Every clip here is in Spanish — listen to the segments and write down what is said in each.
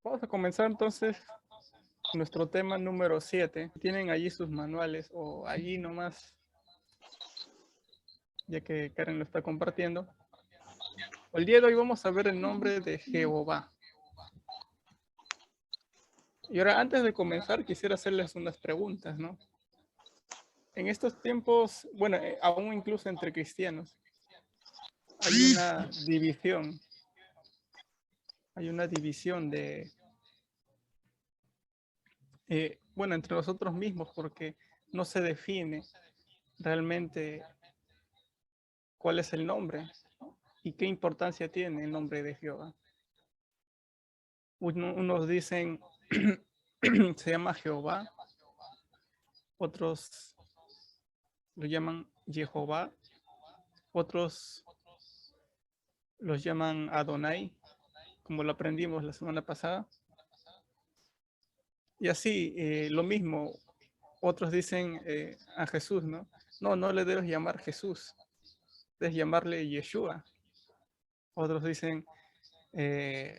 Vamos a comenzar entonces nuestro tema número 7. Tienen allí sus manuales o allí nomás, ya que Karen lo está compartiendo. El día de hoy vamos a ver el nombre de Jehová. Y ahora, antes de comenzar, quisiera hacerles unas preguntas, ¿no? En estos tiempos, bueno, aún incluso entre cristianos, hay una división. Hay una división de, bueno, entre nosotros mismos, porque no se define realmente cuál es el nombre y qué importancia tiene el nombre de Jehová. Unos dicen se llama Jehová, otros lo llaman Jehová, otros los llaman Adonai, como lo aprendimos la semana pasada. Y así, lo mismo, otros dicen a Jesús, ¿no? No, no le debes llamar Jesús, debes llamarle Yeshua. Otros dicen, eh,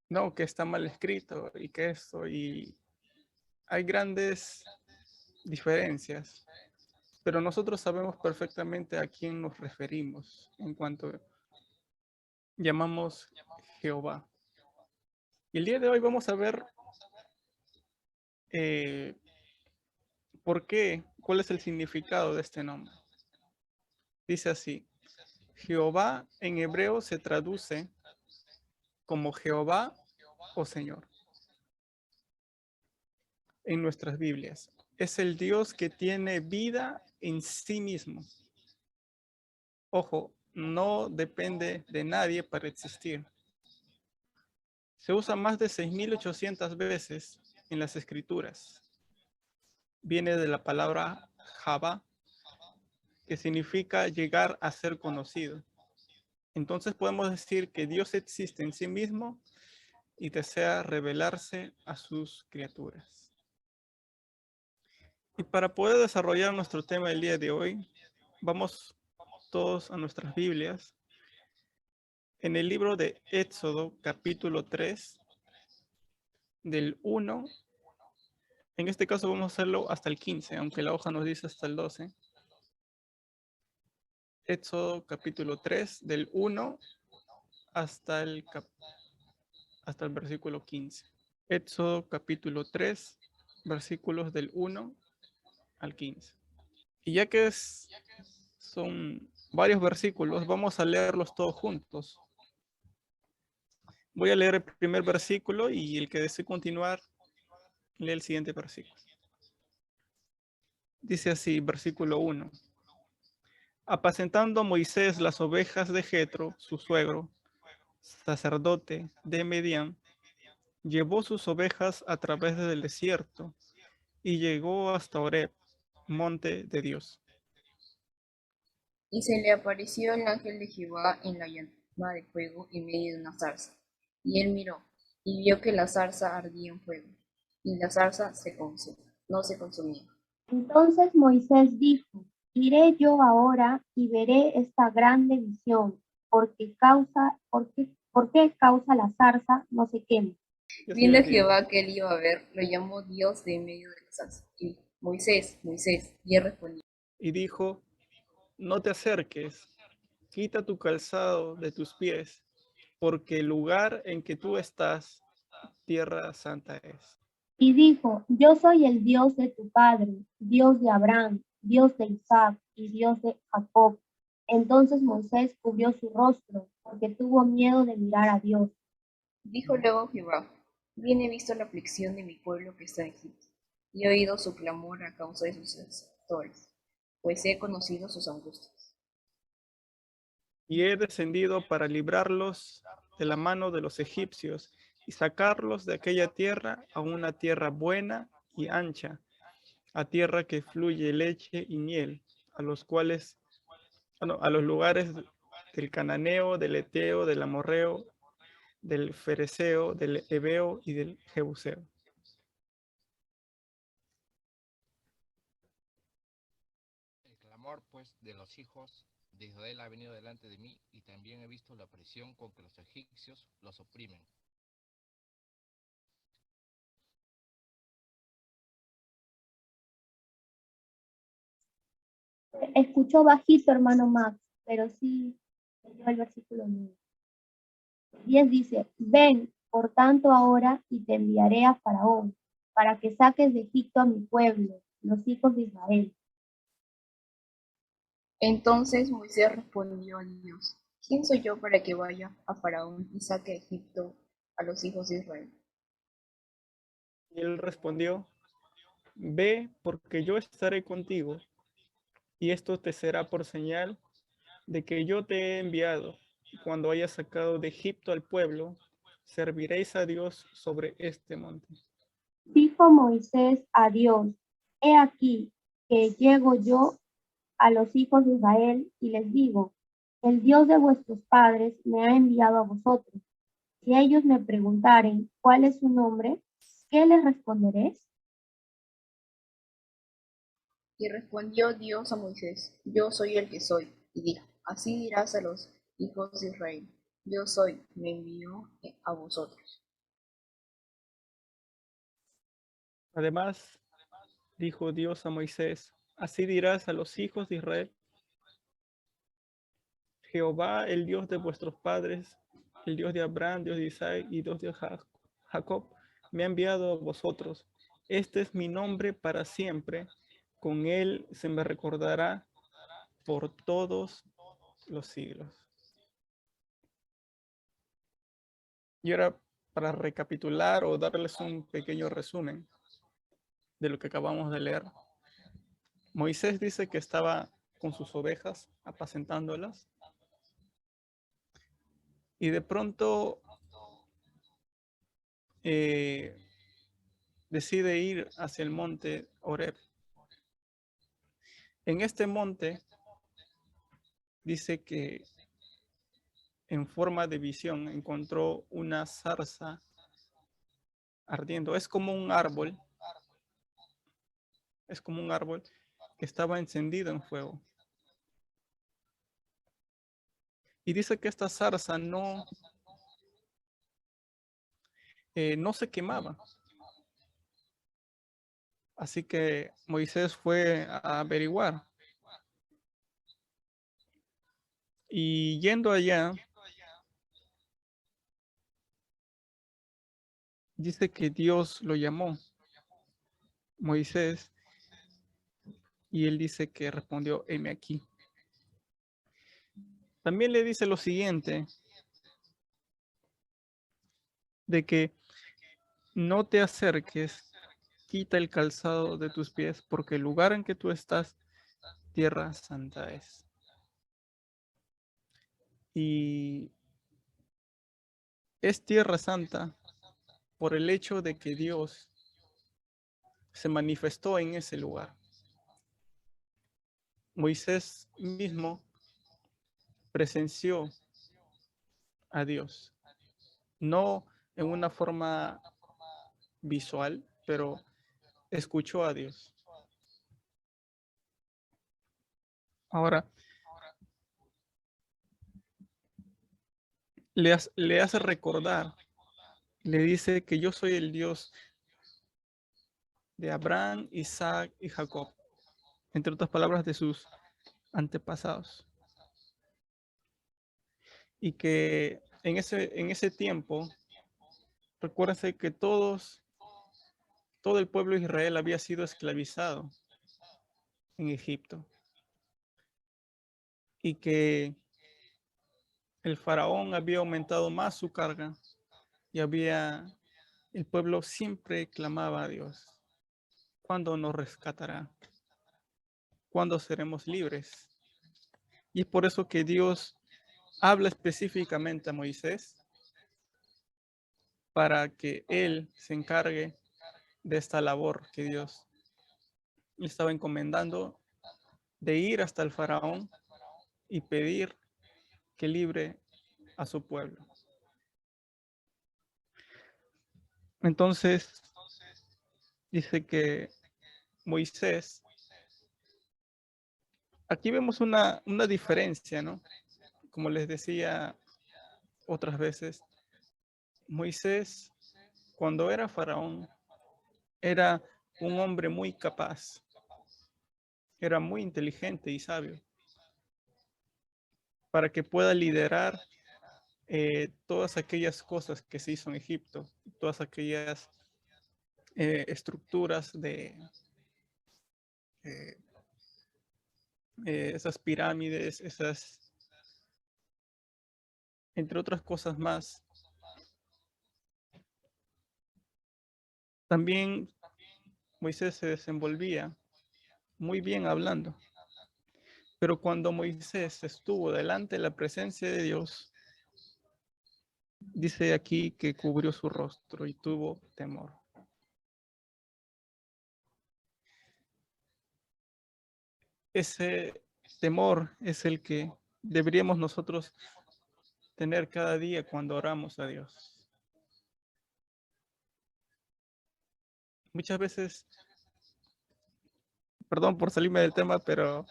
no, que está mal escrito y que esto, y hay grandes diferencias, pero nosotros sabemos perfectamente a quién nos referimos en cuanto llamamos Jehová. Y el día de hoy vamos a ver eh, por qué, cuál es el significado de este nombre. Dice así, Jehová en hebreo se traduce como Jehová o Señor en nuestras Biblias. Es el Dios que tiene vida en sí mismo. Ojo, no depende de nadie para existir. Se usa más de 6.800 veces en las escrituras. Viene de la palabra Java, que significa llegar a ser conocido. Entonces podemos decir que Dios existe en sí mismo y desea revelarse a sus criaturas. Y para poder desarrollar nuestro tema del día de hoy, vamos todos a nuestras Biblias. En el libro de Éxodo, capítulo 3, del 1, en este caso vamos a hacerlo hasta el 15, aunque la hoja nos dice hasta el 12. Éxodo, capítulo 3, del 1 hasta hasta el versículo 15. Éxodo, capítulo 3, versículos del 1 al 15. Y ya que son varios versículos, vamos a leerlos todos juntos. Voy a leer el primer versículo y el que desee continuar, lee el siguiente versículo. Dice así, versículo 1. Apacentando a Moisés las ovejas de Jetro, su suegro, sacerdote de Medián, llevó sus ovejas a través del desierto y llegó hasta Horeb, monte de Dios. Y se le apareció el ángel de Jehová en la llama de fuego en medio de una zarza. Y él miró, y vio que la zarza ardía en fuego, y la zarza no se consumía. Entonces Moisés dijo, iré yo ahora y veré esta grande visión, por qué causa la zarza no se quema. Viendo Jehová que él iba a ver, lo llamó Dios de en medio de la zarza. Y dijo, Moisés, Moisés, y él respondió. Y dijo, no te acerques, quita tu calzado de tus pies, porque el lugar en que tú estás, tierra santa es. Y dijo, yo soy el Dios de tu padre, Dios de Abraham, Dios de Isaac y Dios de Jacob. Entonces Moisés cubrió su rostro, porque tuvo miedo de mirar a Dios. Dijo luego Jehová, bien he visto la aflicción de mi pueblo que está en Egipto, y he oído su clamor a causa de sus actores, pues he conocido sus angustias. Y he descendido para librarlos de la mano de los egipcios y sacarlos de aquella tierra a una tierra buena y ancha, a tierra que fluye leche y miel, a los cuales, a los lugares del cananeo, del eteo, del amorreo, del fereceo, del heveo y del jebuseo. El clamor, pues, de los hijos de Israel ha venido delante de mí, y también he visto la presión con que los egipcios los oprimen. Escuchó bajito, hermano Max, pero sí leyó el versículo 9. 10 dice, ven, por tanto, ahora y te enviaré a Faraón, para que saques de Egipto a mi pueblo, los hijos de Israel. Entonces Moisés respondió a Dios: ¿Quién soy yo para que vaya a Faraón y saque de Egipto a los hijos de Israel? Y él respondió, ve, porque yo estaré contigo, y esto te será por señal de que yo te he enviado. Y cuando hayas sacado de Egipto al pueblo, serviréis a Dios sobre este monte. Dijo Moisés a Dios, he aquí que llego yo a los hijos de Israel y les digo, el Dios de vuestros padres me ha enviado a vosotros. Si ellos me preguntaren cuál es su nombre, ¿qué les responderé? Y respondió Dios a Moisés: Yo soy el que soy. Y dijo: Así dirás a los hijos de Israel: Yo soy, me envió a vosotros. Además, dijo Dios a Moisés, así dirás a los hijos de Israel, Jehová, el Dios de vuestros padres, el Dios de Abraham, Dios de Isaac y Dios de Jacob, me ha enviado a vosotros. Este es mi nombre para siempre. Con él se me recordará por todos los siglos. Y ahora, para recapitular o darles un pequeño resumen de lo que acabamos de leer, Moisés dice que estaba con sus ovejas apacentándolas y de pronto decide ir hacia el monte Horeb. En este monte dice que en forma de visión encontró una zarza ardiendo. Es como un árbol que estaba encendido en fuego. Y dice que esta zarza no se quemaba. Así que Moisés fue a averiguar. Y yendo allá, dice que Dios lo llamó, Moisés, y él dice que respondió, heme aquí. También le dice lo siguiente, de que no te acerques, quita el calzado de tus pies, porque el lugar en que tú estás, tierra santa es. Y es tierra santa por el hecho de que Dios se manifestó en ese lugar. Moisés mismo presenció a Dios, no en una forma visual, pero escuchó a Dios. Ahora, le hace recordar, le dice que yo soy el Dios de Abraham, Isaac y Jacob, entre otras palabras de sus antepasados. Y que en ese tiempo, recuérdense que todo el pueblo de Israel había sido esclavizado en Egipto. Y que el faraón había aumentado más su carga y el pueblo siempre clamaba a Dios. ¿Cuándo nos rescatará? ¿Cuándo seremos libres? Y es por eso que Dios habla específicamente a Moisés para que él se encargue de esta labor que Dios le estaba encomendando de ir hasta el faraón y pedir que libre a su pueblo. Entonces, dice que Moisés, aquí vemos una diferencia, ¿no? Como les decía otras veces, Moisés, cuando era faraón, era un hombre muy capaz, era muy inteligente y sabio para que pueda liderar todas aquellas cosas que se hizo en Egipto, todas aquellas estructuras de eh, esas pirámides, esas, entre otras cosas más. También Moisés se desenvolvía muy bien hablando, pero cuando Moisés estuvo delante de la presencia de Dios, dice aquí que cubrió su rostro y tuvo temor. Ese temor es el que deberíamos nosotros tener cada día cuando oramos a Dios. Muchas veces, perdón por salirme del tema, pero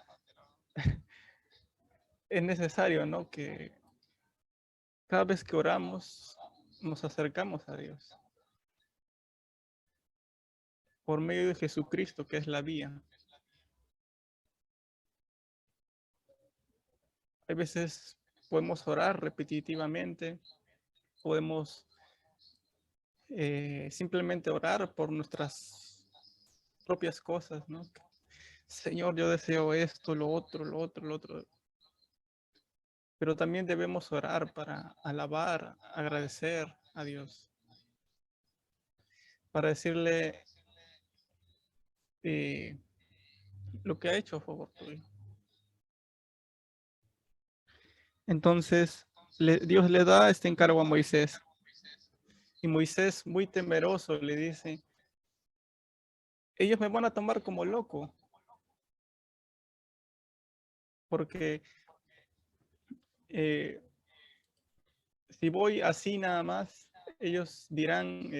es necesario, ¿no? Que cada vez que oramos nos acercamos a Dios por medio de Jesucristo, que es la vía. Hay veces podemos orar repetitivamente, podemos simplemente orar por nuestras propias cosas, ¿no? Señor, yo deseo esto, lo otro, lo otro, lo otro. Pero también debemos orar para alabar, agradecer a Dios, para decirle lo que ha hecho a favor tuyo. Entonces, Dios le da este encargo a Moisés. Y Moisés, muy temeroso, le dice, ellos me van a tomar como loco, porque eh, si voy así nada más, ellos dirán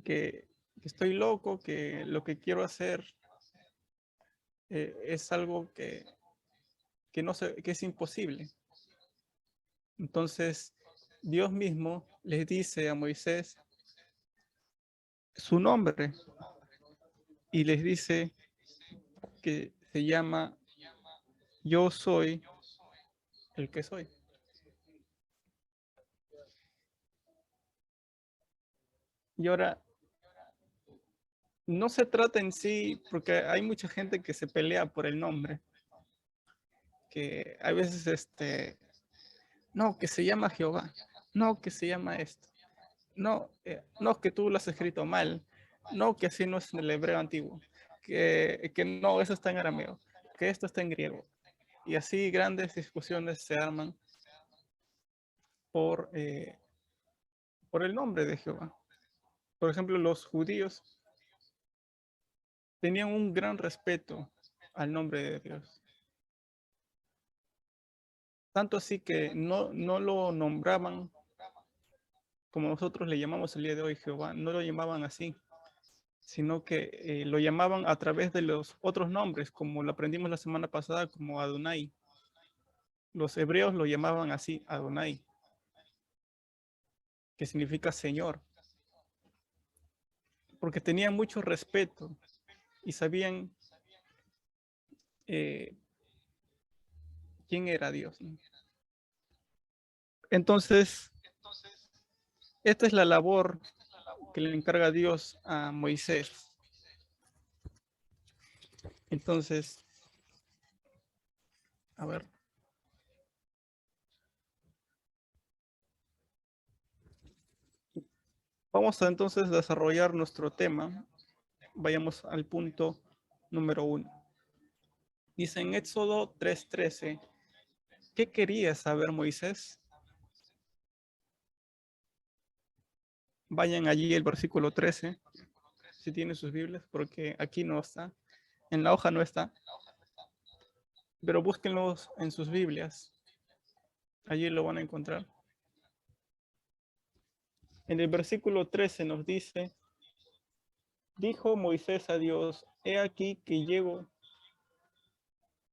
que estoy loco, que lo que quiero hacer es algo no sé, que es imposible. Entonces, Dios mismo les dice a Moisés su nombre y les dice que se llama Yo soy el que soy. Y ahora, no se trata en sí, porque hay mucha gente que se pelea por el nombre, que a veces, no, que se llama Jehová, no, que se llama esto, no, no, que tú lo has escrito mal, no, que así no es en el hebreo antiguo, que no, eso está en arameo, que esto está en griego. Y así grandes discusiones se arman por, por el nombre de Jehová. Por ejemplo, los judíos tenían un gran respeto al nombre de Dios. Tanto así que no lo nombraban como nosotros le llamamos el día de hoy Jehová, no lo llamaban así, sino que lo llamaban a través de los otros nombres, como lo aprendimos la semana pasada, como Adonai. Los hebreos lo llamaban así, Adonai, que significa Señor, porque tenían mucho respeto y sabían quién era Dios, ¿no? Entonces, esta es la labor que le encarga Dios a Moisés. Entonces, a ver. Vamos a entonces desarrollar nuestro tema. Vayamos al punto número 1. Dice en Éxodo 3:13, ¿qué quería saber Moisés? Vayan allí el versículo 13, si tienen sus Biblias, porque aquí no está, en la hoja no está, pero búsquenlos en sus Biblias, allí lo van a encontrar. En el versículo 13 nos dice, dijo Moisés a Dios, he aquí que llego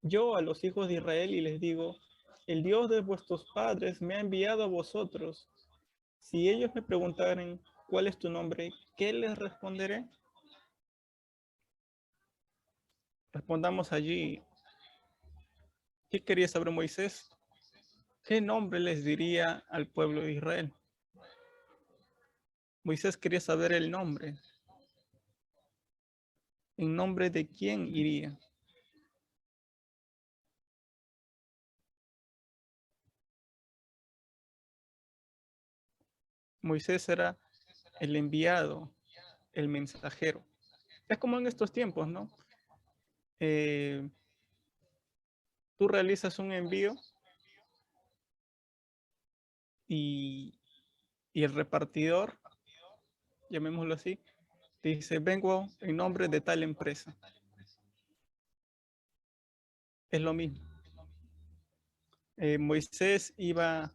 yo a los hijos de Israel y les digo, el Dios de vuestros padres me ha enviado a vosotros. Si ellos me preguntaren, ¿cuál es tu nombre? ¿Qué les responderé? Respondamos allí, ¿qué quería saber Moisés? ¿Qué nombre les diría al pueblo de Israel? Moisés quería saber el nombre. ¿En nombre de quién iría? Moisés era el enviado, el mensajero. Es como en estos tiempos, ¿no? Tú realizas un envío y el repartidor, llamémoslo así, te dice, vengo en nombre de tal empresa. Es lo mismo. Moisés iba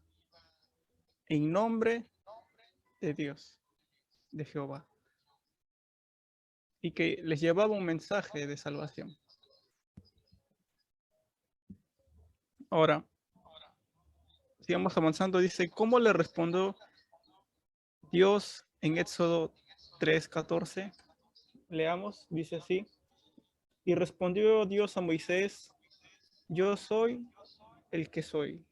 en nombre de Dios, de Jehová, y que les llevaba un mensaje de salvación. Ahora, sigamos avanzando. Dice, ¿cómo le respondió Dios en Éxodo 3:14? Leamos, dice así. Y respondió Dios a Moisés, yo soy el que soy.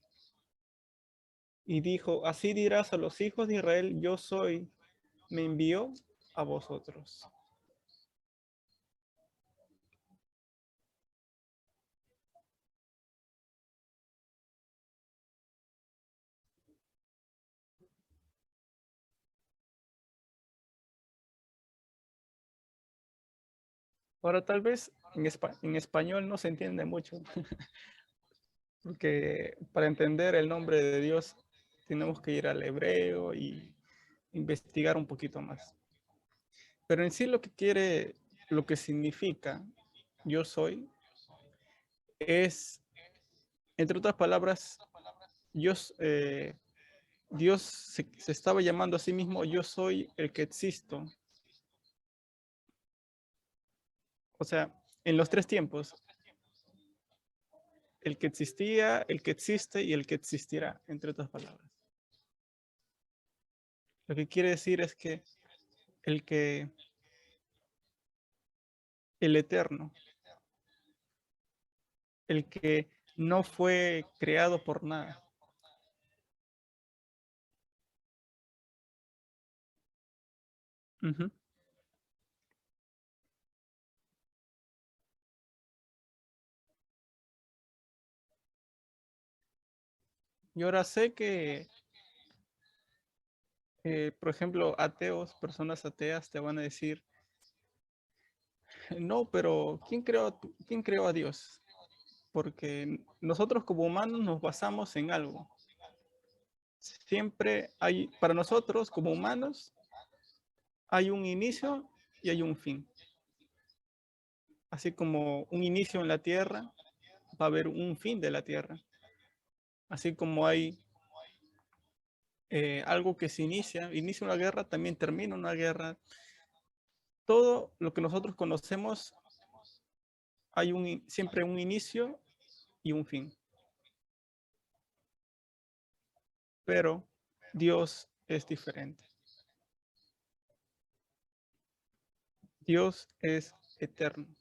Y dijo, así dirás a los hijos de Israel, yo soy, me envió a vosotros. Ahora tal vez en español no se entiende mucho, porque para entender el nombre de Dios tenemos que ir al hebreo y investigar un poquito más. Pero en sí lo que quiere, lo que significa yo soy, es, entre otras palabras, Dios se estaba llamando a sí mismo, yo soy el que existo. O sea, en los tres tiempos, el que existía, el que existe y el que existirá, entre otras palabras. Lo que quiere decir es que el eterno, el que no fue creado por nada. Ujú. Y ahora sé que, por ejemplo, ateos, personas ateas te van a decir, no, pero quién creó a Dios? Porque nosotros como humanos nos basamos en algo. Siempre hay, para nosotros como humanos, hay un inicio y hay un fin. Así como un inicio en la Tierra, va a haber un fin de la Tierra. Así como hay algo que se inicia una guerra, también termina una guerra. Todo lo que nosotros conocemos, hay siempre un inicio y un fin. Pero Dios es diferente. Dios es eterno.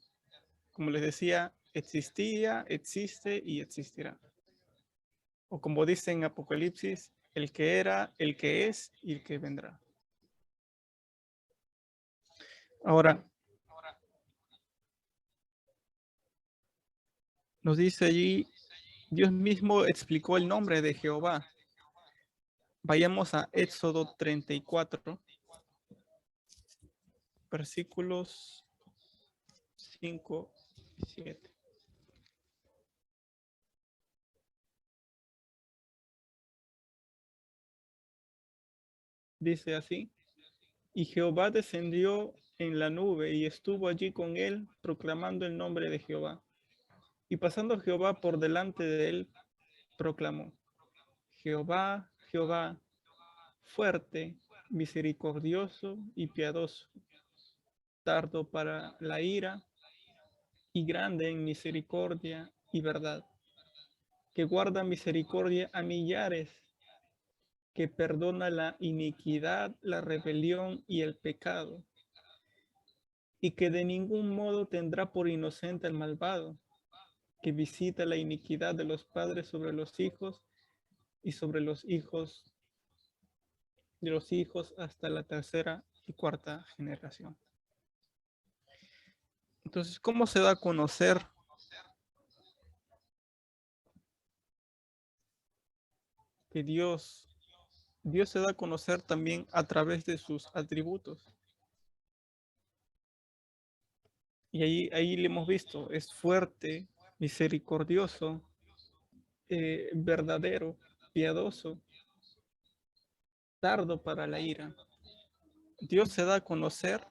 Como les decía, existía, existe y existirá. O como dice en Apocalipsis, el que era, el que es y el que vendrá. Ahora, nos dice allí, Dios mismo explicó el nombre de Jehová. Vayamos a Éxodo 34, versículos 5 y 7. Dice así, y Jehová descendió en la nube y estuvo allí con él, proclamando el nombre de Jehová. Y pasando Jehová por delante de él, proclamó, Jehová, Jehová, fuerte, misericordioso y piadoso, tardo para la ira y grande en misericordia y verdad, que guarda misericordia a millares, que perdona la iniquidad, la rebelión y el pecado, y que de ningún modo tendrá por inocente al malvado, que visita la iniquidad de los padres sobre los hijos y sobre los hijos de los hijos hasta la tercera y cuarta generación. Entonces, ¿cómo se da a conocer que Dios se da a conocer también a través de sus atributos? Y ahí le hemos visto, es fuerte, misericordioso, verdadero, piadoso, tardo para la ira. Dios se da a conocer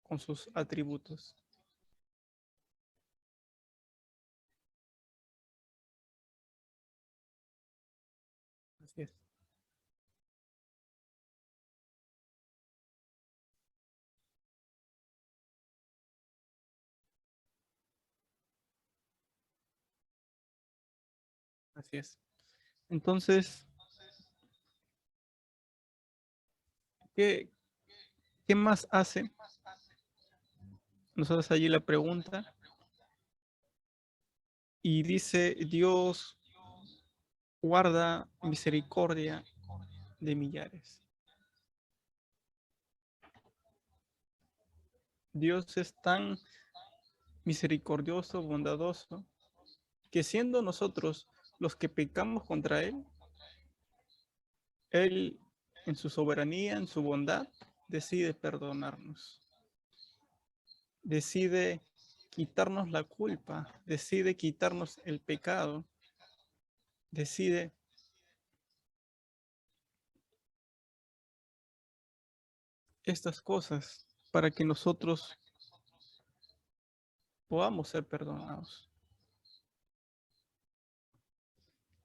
con sus atributos. Así es. Así es. Entonces, ¿qué, qué más hace? Nosotros allí la pregunta. Y dice, Dios guarda misericordia de millares. Dios es tan misericordioso, bondadoso, que siendo nosotros los que pecamos contra Él en su soberanía, en su bondad, decide perdonarnos. Decide quitarnos la culpa, decide quitarnos el pecado, decide estas cosas para que nosotros podamos ser perdonados.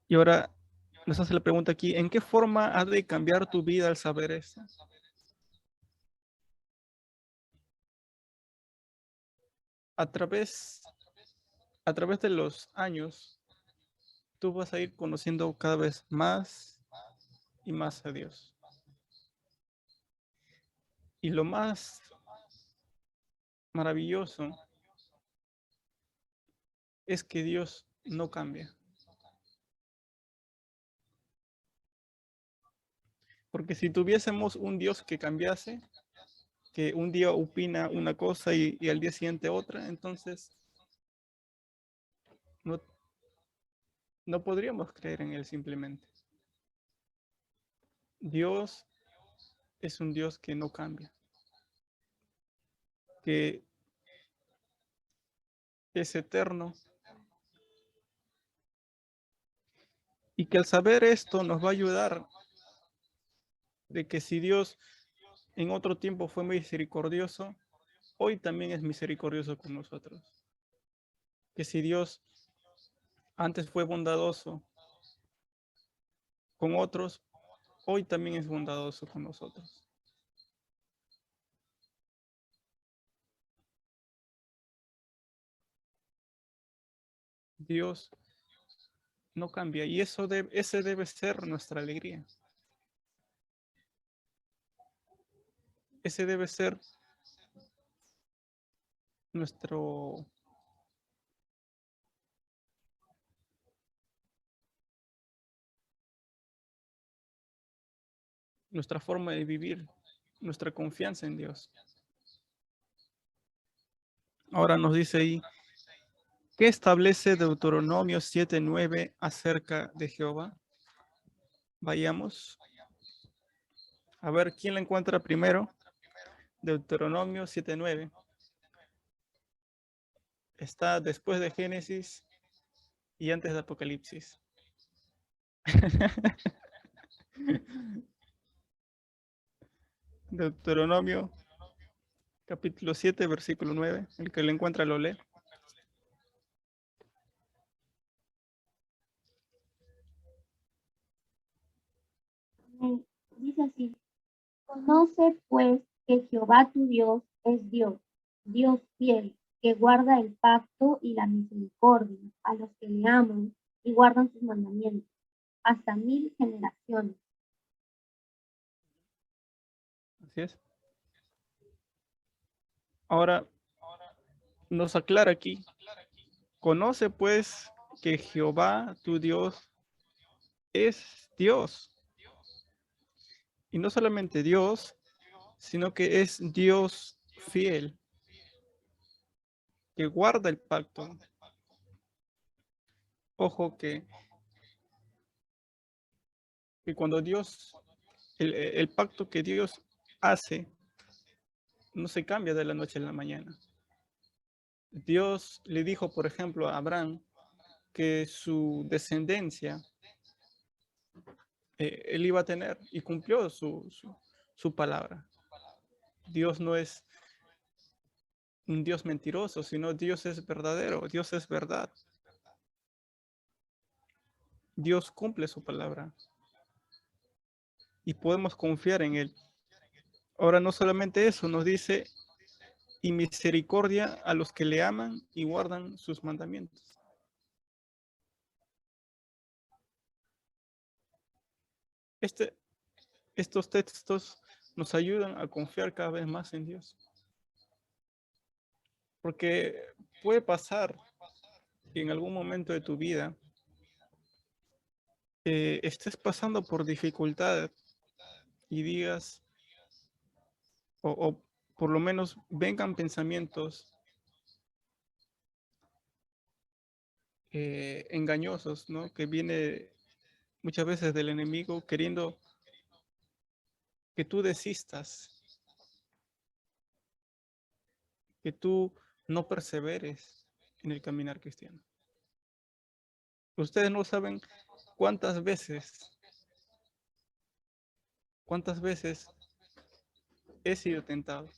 Y ahora nos hace la pregunta aquí, ¿en qué forma ha de cambiar tu vida al saber esto? A través de los años, tú vas a ir conociendo cada vez más y más a Dios. Y lo más maravilloso es que Dios no cambia. Porque si tuviésemos un Dios que cambiase, que un día opina una cosa y al día siguiente otra, entonces no, no podríamos creer en Él simplemente. Dios es un Dios que no cambia, que es eterno y que al saber esto nos va a ayudar de que si Dios en otro tiempo fue misericordioso, hoy también es misericordioso con nosotros. Que si Dios antes fue bondadoso con otros, hoy también es bondadoso con nosotros. Dios no cambia y ese debe ser nuestra alegría. Ese debe ser nuestro nuestra forma de vivir, nuestra confianza en Dios. Ahora nos dice ahí, ¿qué establece Deuteronomio 7:9 acerca de Jehová? Vayamos a ver quién la encuentra primero. Deuteronomio 7:9. Está después de Génesis y antes de Apocalipsis. Deuteronomio capítulo 7, versículo 9. El que lo encuentra lo lee. Dice así, conoce pues que Jehová tu Dios es Dios, Dios fiel, que guarda el pacto y la misericordia a los que le aman y guardan sus mandamientos, hasta 1000 generaciones. Así es. Ahora nos aclara aquí, conoce pues que Jehová tu Dios es Dios. Y no solamente Dios, sino que es Dios fiel, que guarda el pacto. Ojo que cuando Dios, el pacto que Dios hace, no se cambia de la noche a la mañana. Dios le dijo, por ejemplo, a Abraham que su descendencia él iba a tener y cumplió su palabra. Dios no es un Dios mentiroso, sino Dios es verdadero, Dios es verdad. Dios cumple su palabra y podemos confiar en Él. Ahora no solamente eso, nos dice, y misericordia a los que le aman y guardan sus mandamientos. Estos textos nos ayudan a confiar cada vez más en Dios. Porque puede pasar que en algún momento de tu vida estés pasando por dificultad y digas, o por lo menos vengan pensamientos engañosos, ¿no? Que viene muchas veces del enemigo queriendo que tú desistas, que tú no perseveres en el caminar cristiano. Ustedes no saben cuántas veces he sido tentado.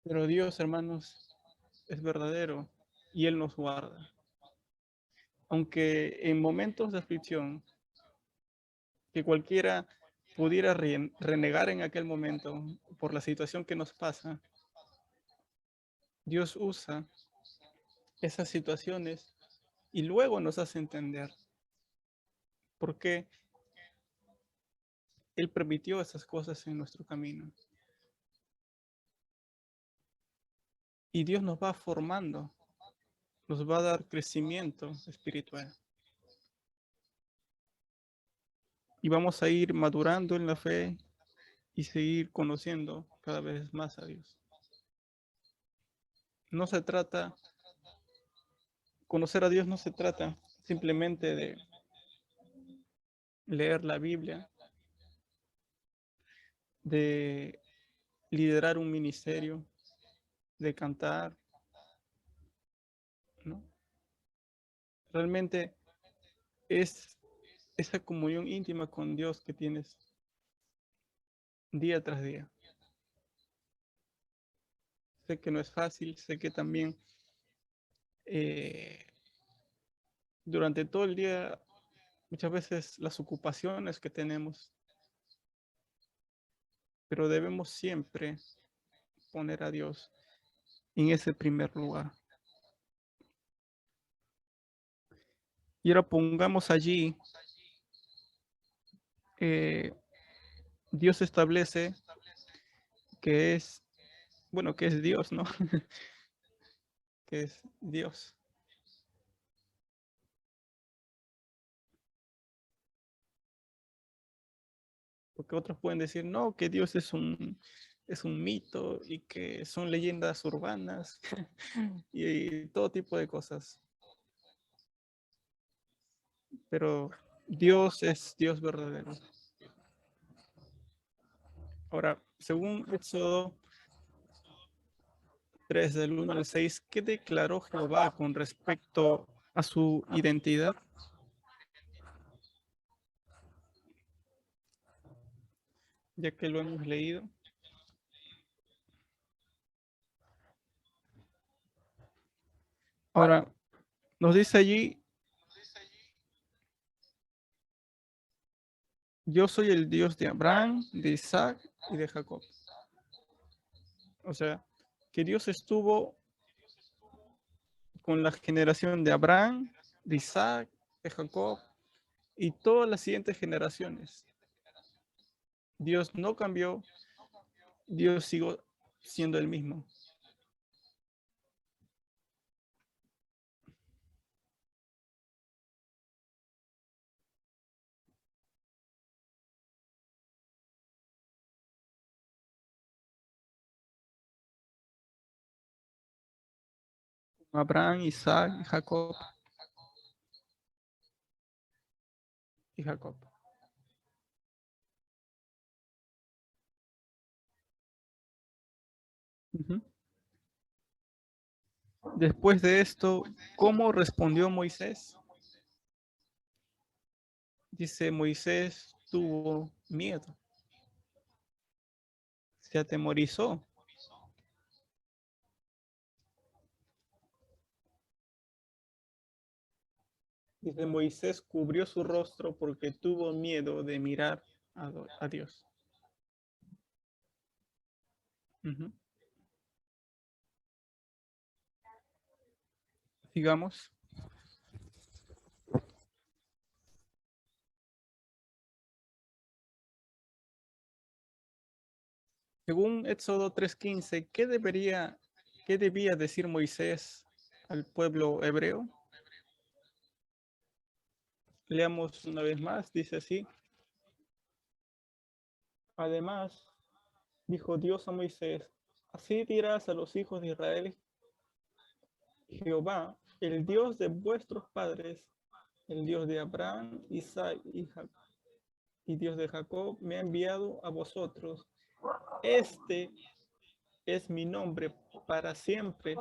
Pero Dios, hermanos, es verdadero y Él nos guarda. Aunque en momentos de aflicción, que cualquiera pudiera renegar en aquel momento por la situación que nos pasa, Dios usa esas situaciones y luego nos hace entender por qué Él permitió esas cosas en nuestro camino. Y Dios nos va formando, nos va a dar crecimiento espiritual. Y vamos a ir madurando en la fe y seguir conociendo cada vez más a Dios. No se trata, conocer a Dios no se trata simplemente de leer la Biblia, de liderar un ministerio, de cantar, ¿no? Realmente es esa comunión íntima con Dios que tienes día tras día. Sé que no es fácil, sé que también durante todo el día, muchas veces las ocupaciones que tenemos, pero debemos siempre poner a Dios en ese primer lugar. Y ahora pongamos allí, Dios establece que es, bueno, que es Dios, ¿no? Que es Dios. Porque otros pueden decir, no, que Dios es un mito y que son leyendas urbanas y todo tipo de cosas. Pero Dios es Dios verdadero. Ahora, según Éxodo 3 del 1 al 6, ¿qué declaró Jehová con respecto a su identidad? Ya que lo hemos leído. Ahora, nos dice allí, yo soy el Dios de Abraham, de Isaac y de Jacob. O sea, que Dios estuvo con la generación de Abraham, de Isaac, de Jacob, y todas las siguientes generaciones. Dios no cambió, Dios siguió siendo el mismo. Abraham, Isaac, Jacob y Jacob. Ujú. Después de esto, ¿cómo respondió Moisés? Dice, Moisés tuvo miedo, se atemorizó. Dice, Moisés cubrió su rostro porque tuvo miedo de mirar a Dios. Ujú. Sigamos. Según Éxodo 3:15, qué debía decir Moisés al pueblo hebreo? Leamos una vez más, dice así. Además, dijo Dios a Moisés, así dirás a los hijos de Israel, Jehová, el Dios de vuestros padres, el Dios de Abraham, Isaac y Dios de Jacob, me ha enviado a vosotros. Este es mi nombre para siempre,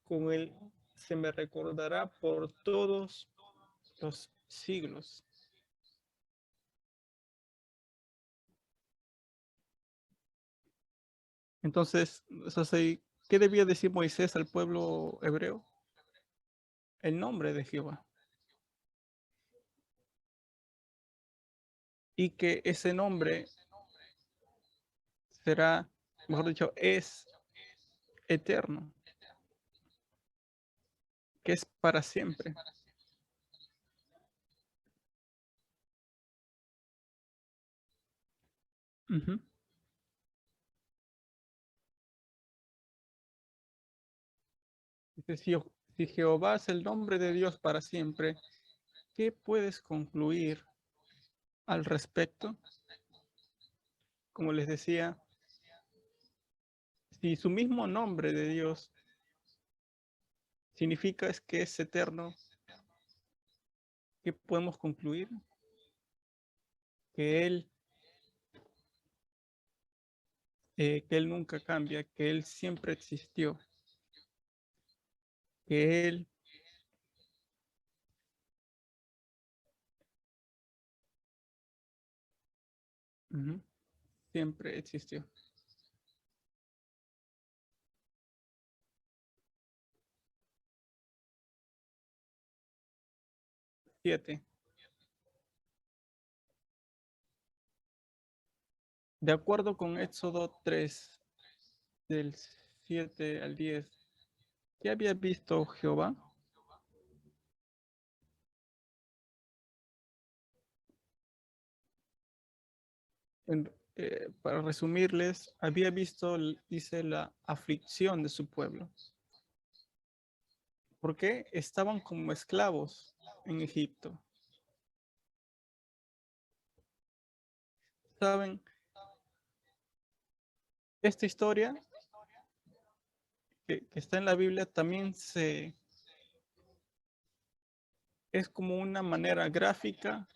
con él se me recordará por todos los siglos. Entonces, ¿qué debía decir Moisés al pueblo hebreo? El nombre de Jehová. Y que ese nombre será, mejor dicho, es eterno, que es para siempre. Ujú. Dice, si Jehová es el nombre de Dios para siempre, ¿qué puedes concluir al respecto? Como les decía, si su mismo nombre de Dios significa es que es eterno, ¿qué podemos concluir? Que Él nunca cambia, que Él siempre existió, que Él ujú, siempre existió. 7. De acuerdo con Éxodo 3, del 7 al 10, ¿qué había visto Jehová? Para resumirles, había visto, dice, la aflicción de su pueblo. Porque estaban como esclavos en Egipto. ¿Saben? Esta historia que está en la Biblia también es como una manera gráfica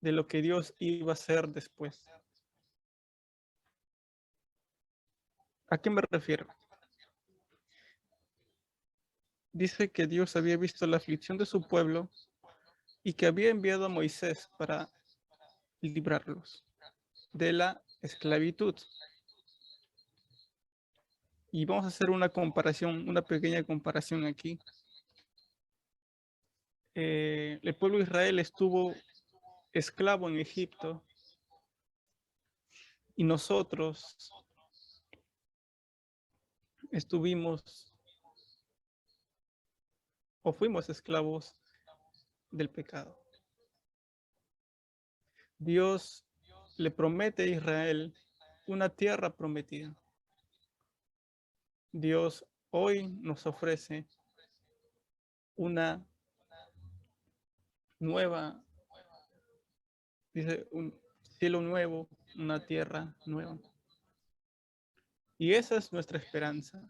de lo que Dios iba a hacer después. ¿A qué me refiero? Dice que Dios había visto la aflicción de su pueblo y que había enviado a Moisés para librarlos de la esclavitud. Y vamos a hacer una comparación, una pequeña comparación aquí. El pueblo de Israel estuvo esclavo en Egipto y nosotros estuvimos o fuimos esclavos del pecado. Dios le promete a Israel una tierra prometida. Dios hoy nos ofrece una nueva, dice, un cielo nuevo, una tierra nueva. Y esa es nuestra esperanza.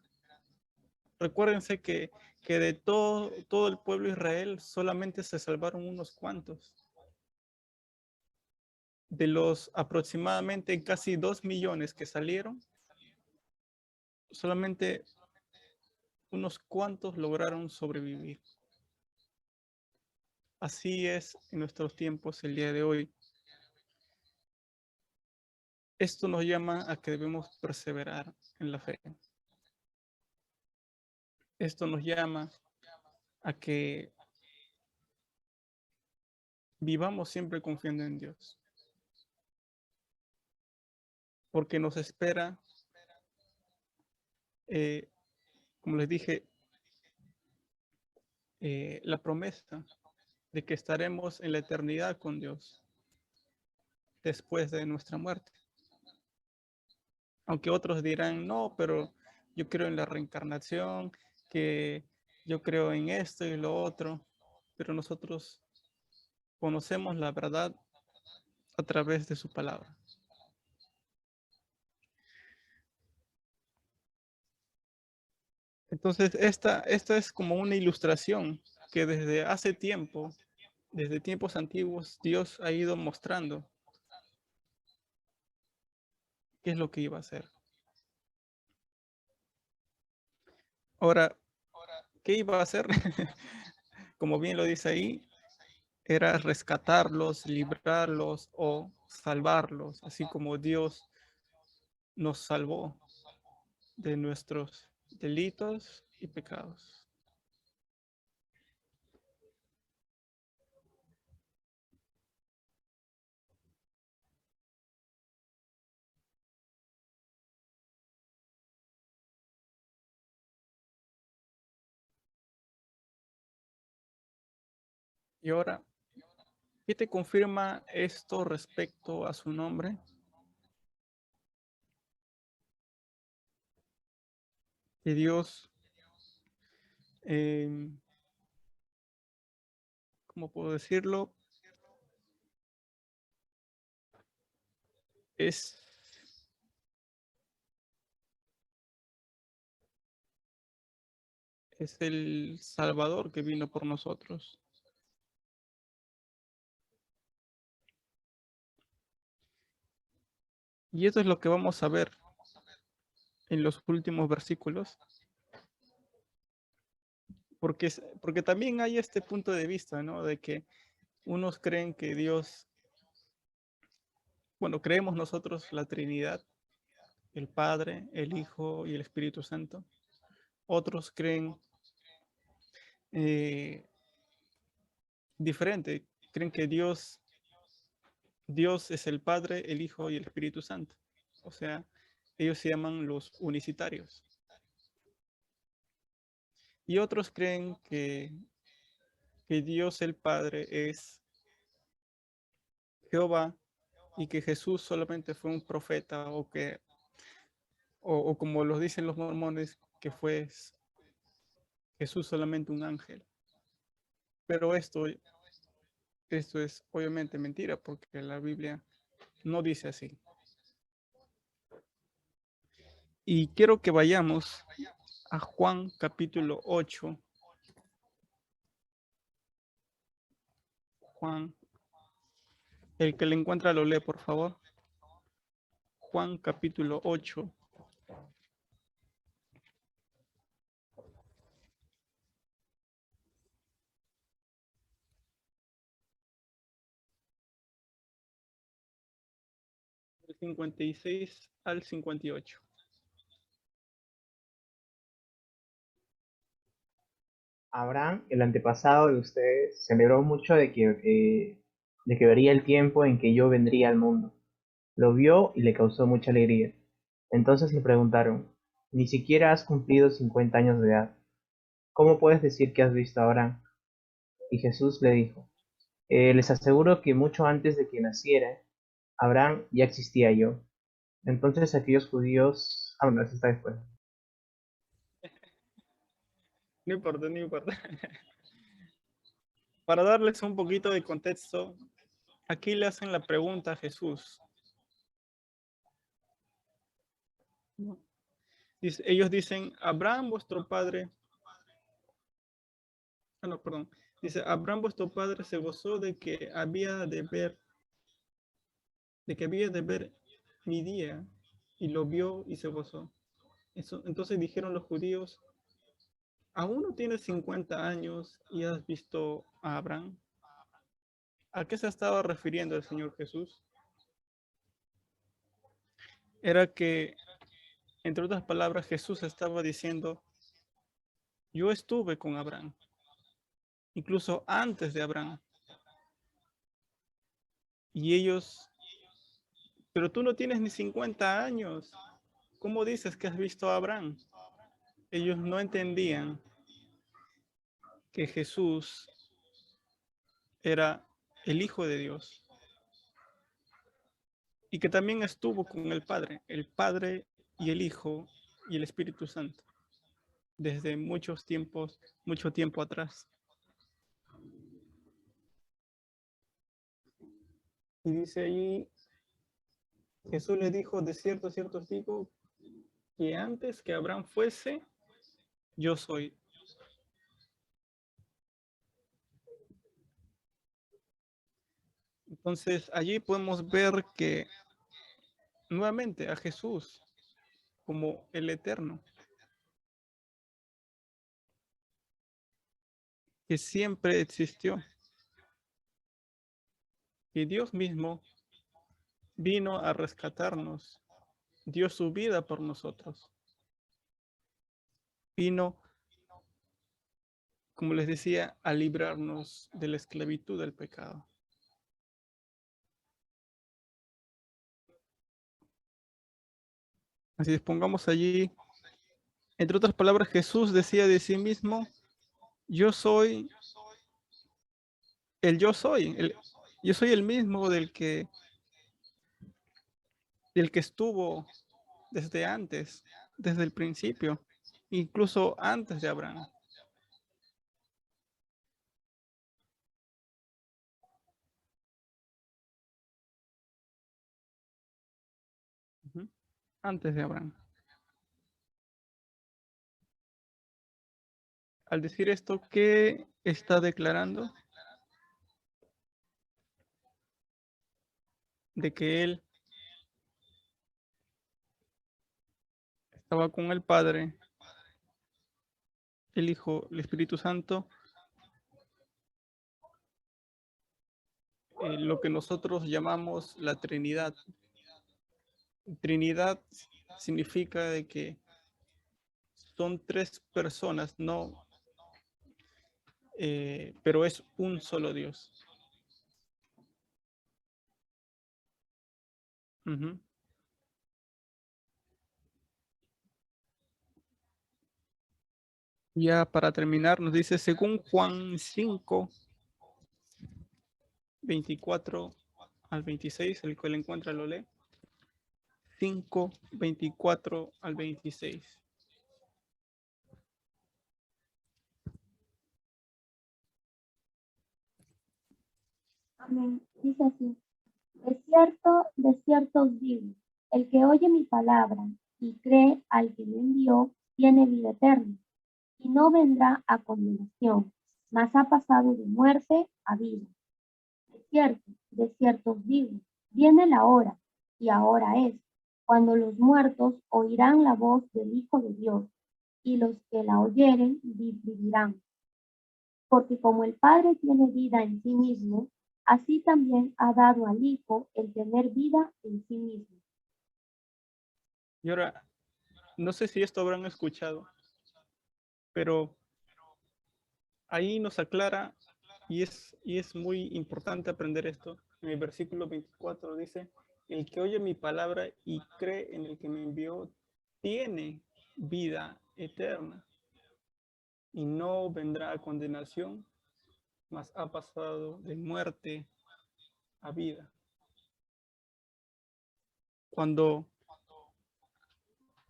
Recuérdense que de todo el pueblo de Israel solamente se salvaron unos cuantos. De los aproximadamente casi 2 millones que salieron, solamente unos cuantos lograron sobrevivir. Así es en nuestros tiempos el día de hoy. Esto nos llama a que debemos perseverar en la fe. Esto nos llama a que vivamos siempre confiando en Dios. Porque nos espera, como les dije, la promesa de que estaremos en la eternidad con Dios después de nuestra muerte. Aunque otros dirán, no, pero yo creo en la reencarnación, que yo creo en esto y lo otro, pero nosotros conocemos la verdad a través de su palabra. Entonces, esta es como una ilustración que desde hace tiempo, desde tiempos antiguos, Dios ha ido mostrando qué es lo que iba a hacer. Ahora, ¿qué iba a hacer? Como bien lo dice ahí, era rescatarlos, librarlos o salvarlos, así como Dios nos salvó de nuestros delitos y pecados. Y ahora, ¿qué te confirma esto respecto a su nombre? Que Dios, ¿cómo puedo decirlo? Es el Salvador que vino por nosotros. Y eso es lo que vamos a ver en los últimos versículos. Porque también hay este punto de vista, ¿no? De que unos creen que Dios, bueno, creemos nosotros la Trinidad, el Padre, el Hijo y el Espíritu Santo. Otros creen diferente, creen que Dios es el Padre, el Hijo y el Espíritu Santo. O sea, ellos se llaman los unicitarios. Y otros creen que Dios el Padre es Jehová y que Jesús solamente fue un profeta o como los dicen los mormones, que fue Jesús solamente un ángel. Pero esto es obviamente mentira porque la Biblia no dice así. Y quiero que vayamos a Juan capítulo 8. Juan, el que le encuentra lo lee, por favor. Juan capítulo 8. Del 56 al 58. Abraham, el antepasado de ustedes, se alegró mucho de que vería el tiempo en que yo vendría al mundo. Lo vio y le causó mucha alegría. Entonces le preguntaron, ni siquiera has cumplido 50 años de edad. ¿Cómo puedes decir que has visto a Abraham? Y Jesús le dijo, Les aseguro que mucho antes de que naciera, Abraham ya existía yo. Entonces aquellos judíos... Ah, bueno, eso está después. No importa, no importa. Para darles un poquito de contexto, aquí le hacen la pregunta a Jesús. Ellos dicen, Abraham vuestro padre, no, perdón, dice, Abraham vuestro padre se gozó de que había de ver mi día, y lo vio y se gozó. Entonces dijeron los judíos, ¿aún no tienes 50 años y has visto a Abraham? ¿A qué se estaba refiriendo el Señor Jesús? Era que, entre otras palabras, Jesús estaba diciendo, yo estuve con Abraham, incluso antes de Abraham. Y ellos, pero tú no tienes ni 50 años. ¿Cómo dices que has visto a Abraham? Ellos no entendían que Jesús era el Hijo de Dios y que también estuvo con el Padre y el Hijo y el Espíritu Santo desde mucho tiempo atrás. Y dice allí, Jesús le dijo, de cierto os digo, que antes que Abraham fuese, yo soy. Entonces allí podemos ver que nuevamente a Jesús como el Eterno, que siempre existió, y Dios mismo vino a rescatarnos, dio su vida por nosotros, vino, como les decía, a librarnos de la esclavitud del pecado. Así es, pongamos allí, entre otras palabras, Jesús decía de sí mismo, yo soy el yo soy, yo soy el mismo del que estuvo desde antes, desde el principio, incluso antes de Abraham. Ujú. Antes de Abraham. Al decir esto, ¿qué está declarando? De que él estaba con el Padre, el Hijo, el Espíritu Santo, lo que nosotros llamamos la Trinidad. Trinidad significa de que son tres personas, no, pero es un solo Dios. Ujú. Ya para terminar, nos dice, según Juan 5, 24 al 26, el que lo encuentra lo lee. 5, 24 al 26. Amén. Dice así, de cierto os digo, el que oye mi palabra y cree al que me envió, tiene vida eterna, y no vendrá a condenación, mas ha pasado de muerte a vida. De cierto os digo, viene la hora, y ahora es, cuando los muertos oirán la voz del Hijo de Dios, y los que la oyeren vivirán. Porque como el Padre tiene vida en sí mismo, así también ha dado al Hijo el tener vida en sí mismo. Y ahora, no sé si esto habrán escuchado, pero ahí nos aclara, y es muy importante aprender esto. En el versículo 24 dice, el que oye mi palabra y cree en el que me envió, tiene vida eterna y no vendrá a condenación, mas ha pasado de muerte a vida. Cuando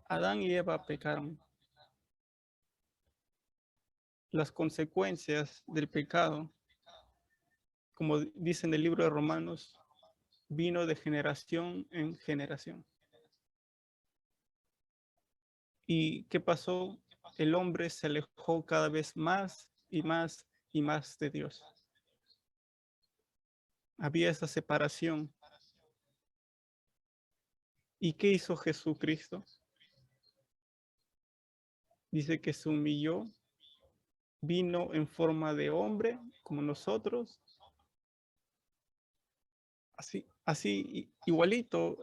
Adán y Eva pecaron, las consecuencias del pecado, como dice en el libro de Romanos, vino de generación en generación. ¿Y qué pasó? El hombre se alejó cada vez más y más y más de Dios. Había esa separación. ¿Y qué hizo Jesucristo? Dice que se humilló, vino en forma de hombre como nosotros, así igualito,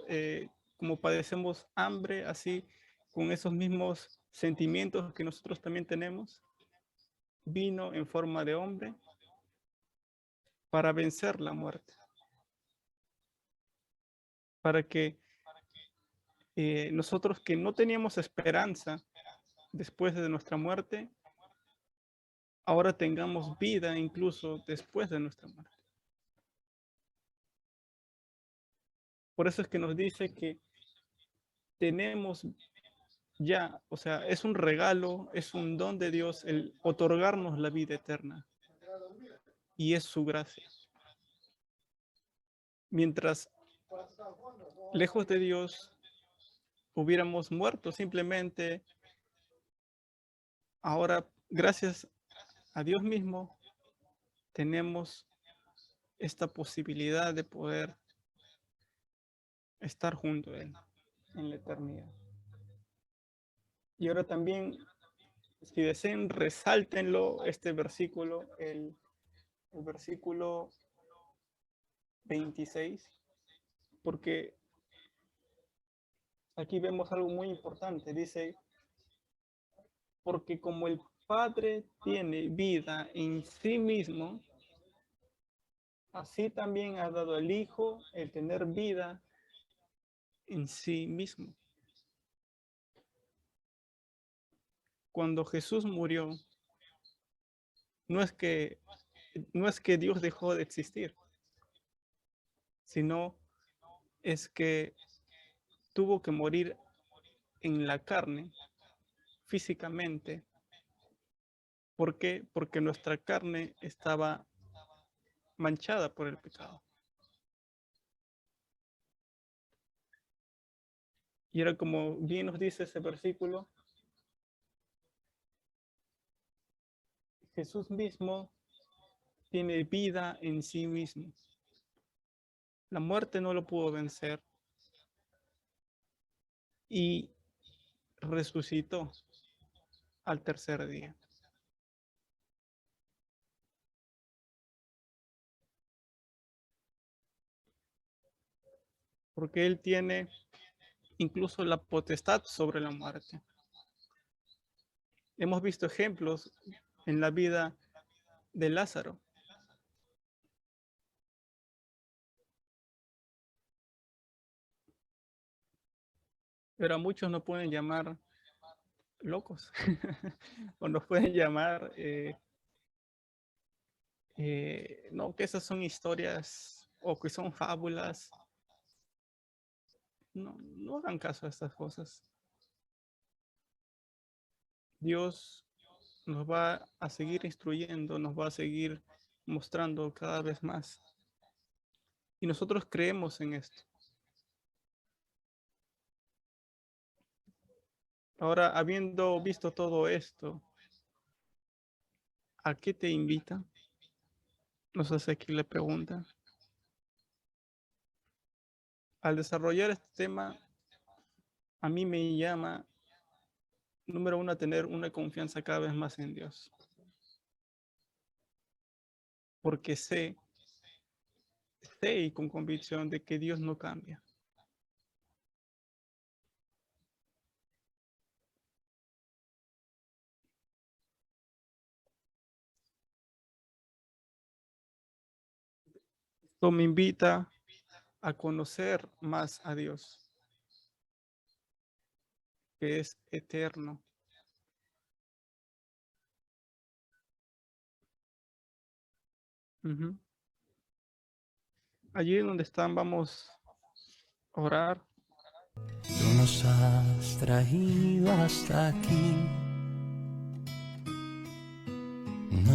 como padecemos hambre, así con esos mismos sentimientos que nosotros también tenemos, vino en forma de hombre para vencer la muerte, para que nosotros que no teníamos esperanza después de nuestra muerte, ahora tengamos vida incluso después de nuestra muerte. Por eso es que nos dice que tenemos ya, o sea, es un regalo, es un don de Dios el otorgarnos la vida eterna. Y es su gracia. Mientras lejos de Dios hubiéramos muerto simplemente, ahora gracias a Dios mismo tenemos esta posibilidad de poder estar junto a Él en la eternidad. Y ahora también, si desean, resáltenlo este versículo, el versículo 26, porque aquí vemos algo muy importante. Dice, porque como el Padre tiene vida en sí mismo, así también ha dado al Hijo el tener vida en sí mismo. Cuando Jesús murió, no es que, no es que Dios dejó de existir, sino es que tuvo que morir en la carne, físicamente. ¿Por qué? Porque nuestra carne estaba manchada por el pecado. Y era como bien nos dice ese versículo, Jesús mismo tiene vida en sí mismo. La muerte no lo pudo vencer y resucitó al tercer día. Porque Él tiene incluso la potestad sobre la muerte. Hemos visto ejemplos en la vida de Lázaro. Pero a muchos nos pueden llamar locos o nos pueden llamar, no, que esas son historias o que son fábulas. No, no hagan caso a estas cosas. Dios nos va a seguir instruyendo, nos va a seguir mostrando cada vez más. Y nosotros creemos en esto. Ahora, habiendo visto todo esto, ¿a qué te invita? Nos hace aquí la pregunta. Al desarrollar este tema, a mí me llama, número uno, a tener una confianza cada vez más en Dios. Porque sé y con convicción de que Dios no cambia. Esto me invita a conocer más a Dios, que es eterno. Ujú. Allí donde están, vamos a orar. Tú nos has traído hasta aquí